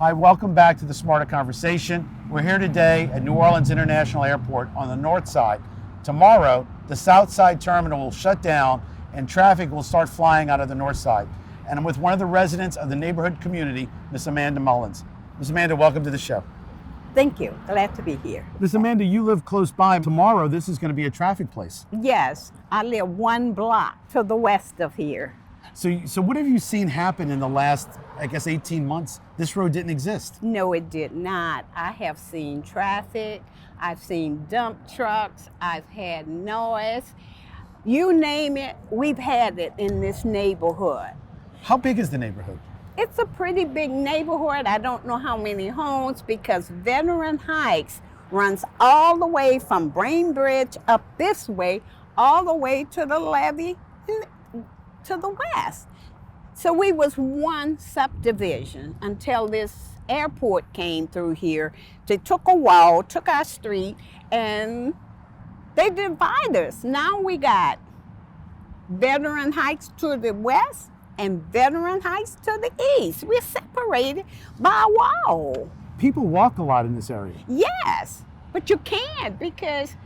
Hi, welcome back to the Smarter Conversation. We're here today at New Orleans International Airport on the north side. Tomorrow, the south side terminal will shut down and traffic will start flying out of the north side. And I'm with one of the residents of the neighborhood community, Miss Amanda Mullins. Miss Amanda, welcome to the show. Thank you. Glad to be here. Miss Amanda, you live close by. Tomorrow, this is going to be a traffic place. Yes, I live 1 block to the west of here. So what have you seen happen in the last, 18 months? This road didn't exist. No, it did not. I have seen traffic. I've seen dump trucks. I've had noise. You name it, we've had it in this neighborhood. How big is the neighborhood? It's a pretty big neighborhood. I don't know how many homes because Veteran Heights runs all the way from Brainbridge up this way, all the way to the levee to the west. So we was one subdivision until this airport came through here. They took a wall, took our street, and they divide us. Now we got Veteran Heights to the west and Veteran Heights to the east. We're separated by a wall. People walk a lot in this area. Yes, but you can't because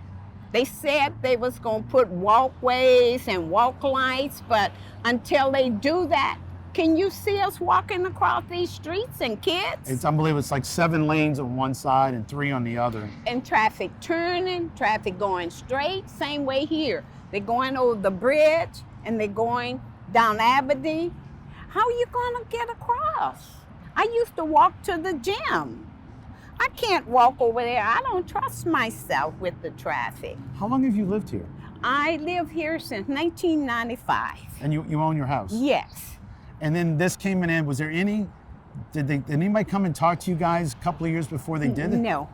they said they was gonna put walkways and walk lights, but until they do that, can you see us walking across these streets and kids? It's unbelievable. It's like 7 lanes on one side and 3 on the other. And traffic turning, traffic going straight, same way here. They're going over the bridge and they're going down Aberdeen. How are you gonna get across? I used to walk to the gym. I can't walk over there. I don't trust myself with the traffic. How long have you lived here? I live here since 1995. And you own your house? Yes. And then this came in, was there did anybody come and talk to you guys a couple of years before they did it? No.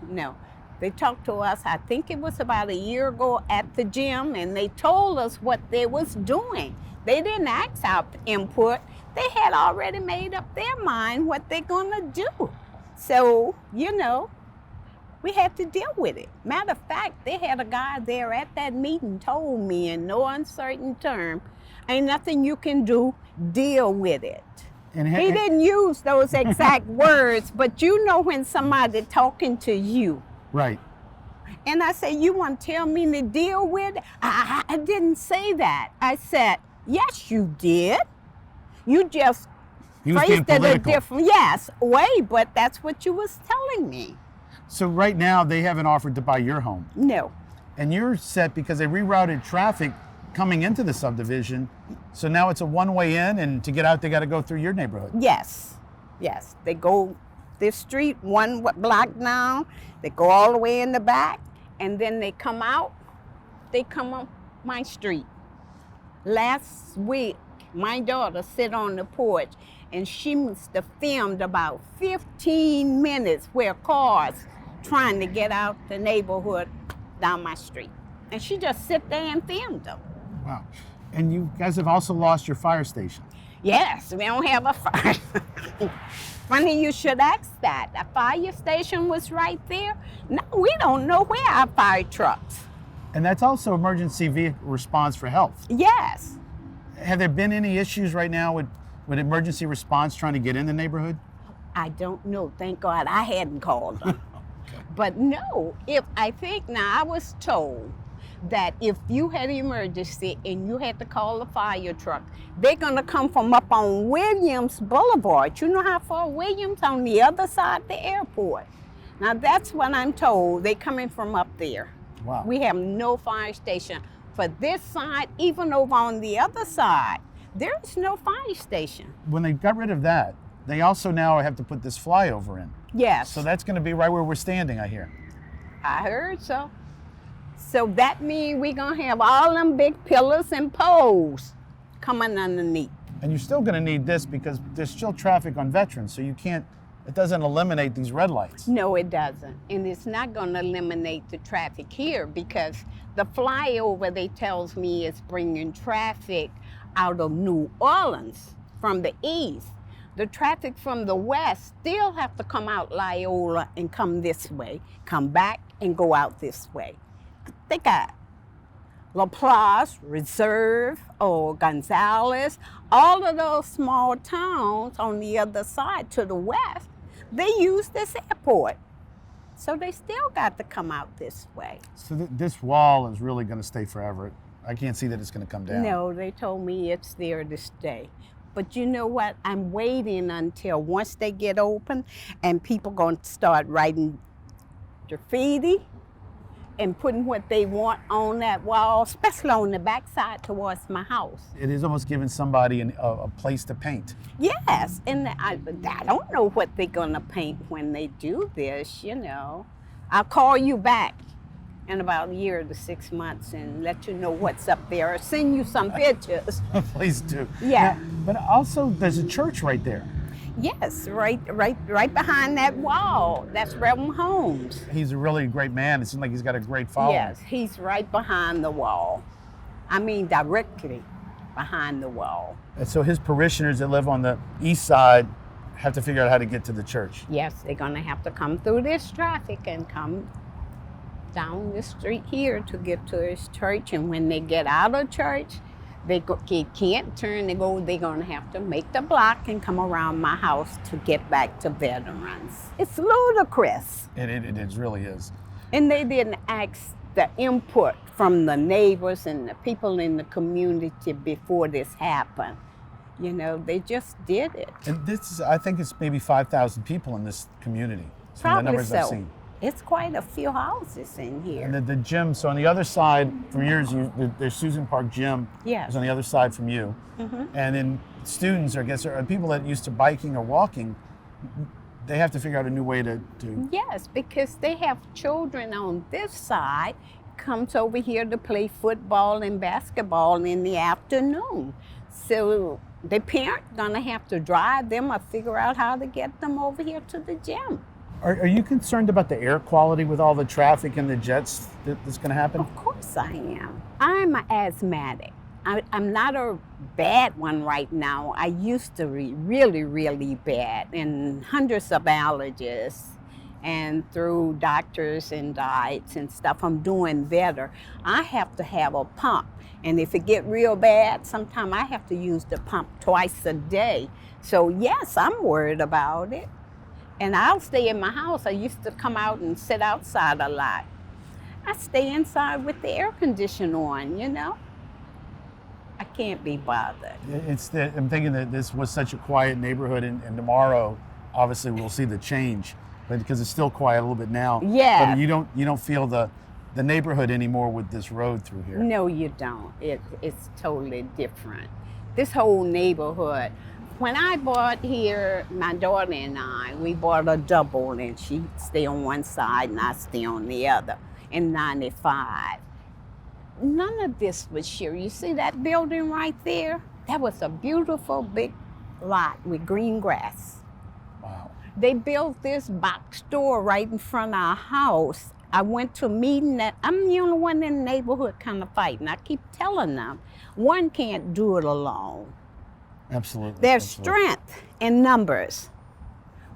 They talked to us, I think it was about a year ago at the gym, and they told us what they was doing. They didn't ask our input. They had already made up their mind what they're gonna do. So, we had to deal with it. Matter of fact, they had a guy there at that meeting told me in no uncertain term, ain't nothing you can do, deal with it. And he didn't use those exact words, but you know when somebody talking to you. Right. And I said, you want to tell me to deal with it? I didn't say that. I said, yes, you did. You just phrased it a different way, but that's what you was telling me. So right now they haven't offered to buy your home. No. And you're set because they rerouted traffic coming into the subdivision. So now it's a one-way in, and to get out they got to go through your neighborhood. Yes. They go this street 1 block down, they go all the way in the back, and then they come out, they come on my street. Last week, my daughter sit on the porch and she must have filmed about 15 minutes where cars trying to get out the neighborhood down my street. And she just sit there and filmed them. Wow. And you guys have also lost your fire station. Yes, we don't have a fire. Funny you should ask that. A fire station was right there. No, we don't know where our fire trucks. And that's also emergency vehicle response for health. Yes. Have there been any issues right now with emergency response trying to get in the neighborhood? I don't know. Thank God I hadn't called them. Okay. But no, I was told that if you had an emergency and you had to call the fire truck, they're gonna come from up on Williams Boulevard. You know how far Williams on the other side of the airport. Now that's what I'm told. They're coming from up there. Wow. We have no fire station for this side, even over on the other side. There's no fire station. When they got rid of that, they also now have to put this flyover in. Yes. So that's going to be right where we're standing, I hear. I heard so. So that means we're going to have all them big pillars and poles coming underneath. And you're still going to need this because there's still traffic on Veterans, so it doesn't eliminate these red lights. No, it doesn't. And it's not going to eliminate the traffic here because the flyover, they tells me, is bringing traffic out of New Orleans from the east. The traffic from the west still have to come out Loyola and come this way, come back and go out this way. They got LaPlace, Reserve, or Gonzales, all of those small towns on the other side to the west. They use this airport. So they still got to come out this way. So this wall is really going to stay forever. I can't see that it's going to come down. No, they told me it's there to stay. But you know what? I'm waiting until once they get open and people going to start writing graffiti and putting what they want on that wall, especially on the backside towards my house. It is almost giving somebody a place to paint. Yes, and I don't know what they're gonna paint when they do this, you know. I'll call you back in about a year to 6 months and let you know what's up there or send you some pictures. Please do. Yeah. Now, but also, there's a church right there. Yes, right behind that wall. That's Reverend Holmes. He's a really great man. It seems like he's got a great following. Yes, he's right behind the wall. I mean, directly behind the wall. And so his parishioners that live on the east side have to figure out how to get to the church. Yes, they're gonna have to come through this traffic and come down this street here to get to his church. And when they get out of church, they can't turn. They're gonna have to make the block and come around my house to get back to Veterans. It's ludicrous. It really is. And they didn't ask the input from the neighbors and the people in the community before this happened. You know, they just did it. And this is, I think it's maybe 5,000 people in this community. From the Probably numbers I've so. seen. It's quite a few houses in here. And the gym, so on the other side from yours, there's Susan Park Gym. Yes. Is on the other side from you. Mhm. And then students, or I guess, or people that used to biking or walking, they have to figure out a new way to Yes, because they have children on this side, comes over here to play football and basketball in the afternoon. So the parent gonna have to drive them or figure out how to get them over here to the gym. Are you concerned about the air quality with all the traffic and the jets that's going to happen? Of course I am. I'm an asthmatic. I'm not a bad one right now. I used to be really, really bad, and hundreds of allergists, and through doctors and diets and stuff, I'm doing better. I have to have a pump, and if it get real bad, sometimes I have to use the pump twice a day. So yes, I'm worried about it. And I'll stay in my house. I used to come out and sit outside a lot. I stay inside with the air conditioner on, you know? I can't be bothered. I'm thinking that this was such a quiet neighborhood, and tomorrow, obviously, we'll see the change, but because it's still quiet a little bit now. Yeah. But you don't feel the neighborhood anymore with this road through here. No, you don't. It's totally different. This whole neighborhood. When I bought here, my daughter and I, we bought a double, and she stay on one side and I stay on the other in 95. None of this was here. You see that building right there? That was a beautiful big lot with green grass. Wow. They built this box store right in front of our house. I went to a meeting that I'm the only one in the neighborhood kind of fighting. I keep telling them, one can't do it alone. Absolutely. There's absolutely. strength in numbers.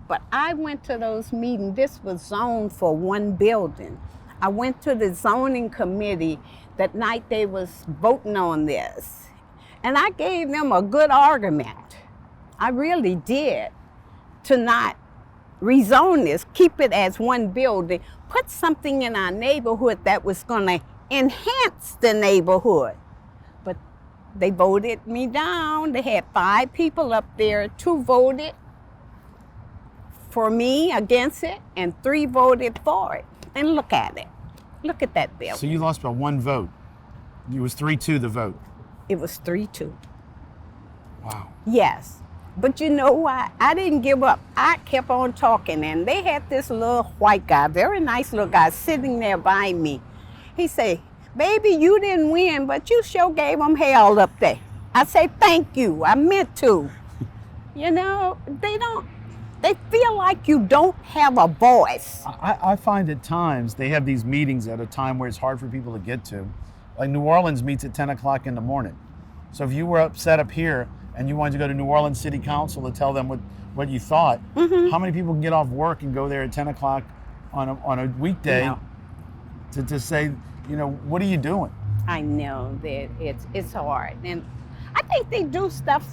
But I went to those meetings. This was zoned for one building. I went to the zoning committee that night they was voting on this. And I gave them a good argument. I really did. To not rezone this, keep it as one building, put something in our neighborhood that was gonna enhance the neighborhood. But they voted me down. They had 5 people up there. 2 voted for me against it, and 3 voted for it. And look at it. Look at that bill. So you lost by 1 vote. It was 3-2 the vote. It was 3-2. Wow. Yes. But you know what? I didn't give up. I kept on talking, and they had this little white guy, very nice little guy, sitting there by me. He said, "Baby, you didn't win, but you sure gave them hell up there." I say, "Thank you. I meant to." You know, they feel like you don't have a voice. I find at times they have these meetings at a time where it's hard for people to get to. Like New Orleans meets at 10 o'clock in the morning. So if you were upset up here and you wanted to go to New Orleans City Council to tell them what you thought, how many people can get off work and go there at 10 o'clock on a weekday No. to say, you know, what are you doing? I know that it's hard. And I think they do stuff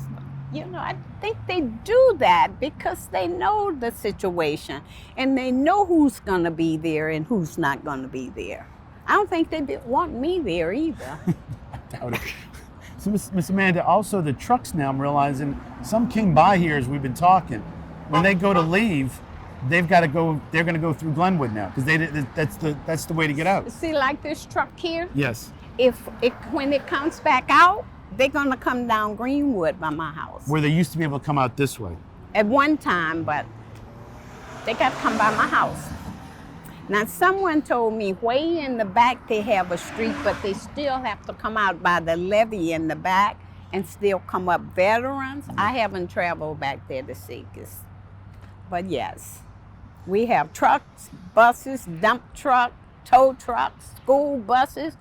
I think they do that because they know the situation and they know who's going to be there and who's not going to be there. I don't think they want me there either. I doubt it. So, Miss Amanda, also the trucks now, I'm realizing, some came by here as we've been talking. When they go to leave, they've got to go. They're going to go through Glenwood now because that's the way to get out. See, like this truck here, Yes. when it comes back out, they're going to come down Greenwood by my house. Where they used to be able to come out this way. At one time, but they got to come by my house. Now, someone told me way in the back they have a street, but they still have to come out by the levee in the back and still come up Veterans. I haven't traveled back there to see this. But yes, we have trucks, buses, dump truck, tow trucks, school buses,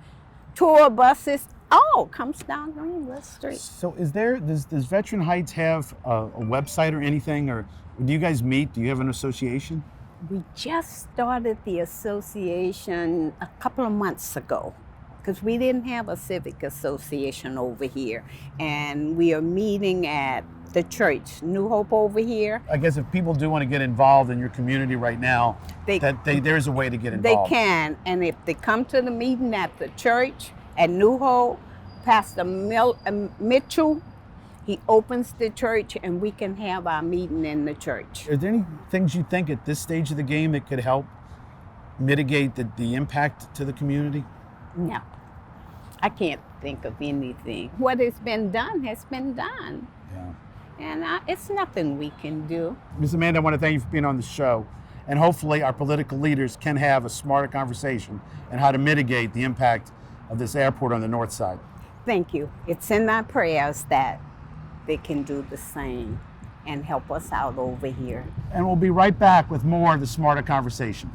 tour buses. All comes down Greenwood Street. So does Veteran Heights have a website or anything, or do you guys meet? Do you have an association? We just started the association a couple of months ago because we didn't have a civic association over here. And we are meeting at the church, New Hope over here. I guess if people do want to get involved in your community right now, there's a way to get involved. They can. And if they come to the meeting at the church at New Hope, Pastor Mitchell, he opens the church and we can have our meeting in the church. Are there any things you think at this stage of the game that could help mitigate the impact to the community? No, I can't think of anything. What has been done has been done. Yeah. And it's nothing we can do. Ms. Amanda, I want to thank you for being on the show. And hopefully our political leaders can have a smarter conversation on how to mitigate the impact of this airport on the north side. Thank you. It's in my prayers that they can do the same and help us out over here. And we'll be right back with more of the Smarter Conversation.